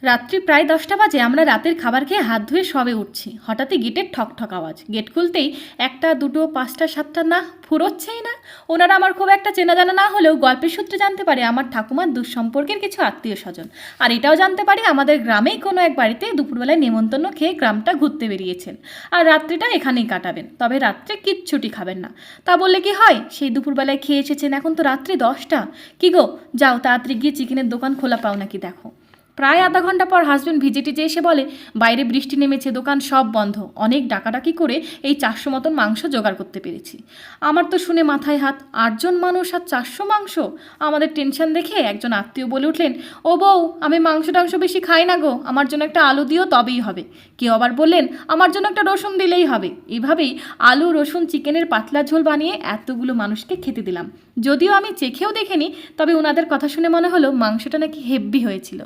রাত্রি প্রায় 10টা বাজে। আমরা রাতের খাবার খেয়ে হাত ধুয়ে সবে উঠছি, হঠাৎই গেটের ঠক ঠক আওয়াজ। গেট খুলতেই একটা, দুটো, পাঁচটা, সাতটা, না ফুরোচ্ছেই না। ওনারা আমার খুব একটা চেনা জানা না হলেও গল্পের সূত্রে জানতে পারে আমার ঠাকুমার দুঃসম্পর্কের কিছু আত্মীয় স্বজন। আর এটাও জানতে পারি আমাদের গ্রামেই কোনো এক বাড়িতে দুপুরবেলায় নেমন্তন্ন খেয়ে গ্রামটা ঘুরতে বেরিয়েছেন আর রাত্রিটা এখানেই কাটাবেন, তবে রাত্রে কিচ্ছুটি খাবেন না। তা বললে কি হয়, সেই দুপুরবেলায় খেয়ে এসেছেন, এখন তো রাত্রি 10টা। কি গো, যাও তাড়াতাড়ি গিয়ে চিকেনের দোকান খোলা পাও নাকি দেখো। প্রায় আধা ঘন্টা পর হাজব্যান্ড ভিজিটে এসে বলে বাইরে বৃষ্টি নেমেছে, দোকান সব বন্ধ। অনেক ডাকাডাকি করে এই 400 মতন মাংস জোগাড় করতে পেরেছি। আমার তো শুনে মাথায় হাত, 8জন মানুষ আর 400 মাংস। আমাদের টেনশন দেখে একজন আত্মীয় বলে উঠলেন, ও বউ, আমি মাংস টাংস বেশি খাই না গো, আমার জন্য একটা আলু দিও তবেই হবে। কেউ আবার বললেন আমার জন্য একটা রসুন দিলেই হবে। এভাবেই আলু রসুন চিকেনের পাতলা ঝোল বানিয়ে এতগুলো মানুষকে খেতে দিলাম। যদিও আমি চেখেও দেখিনি, তবে ওনাদের কথা শুনে মনে হলো মাংসটা নাকি হেব্বি হয়েছিল।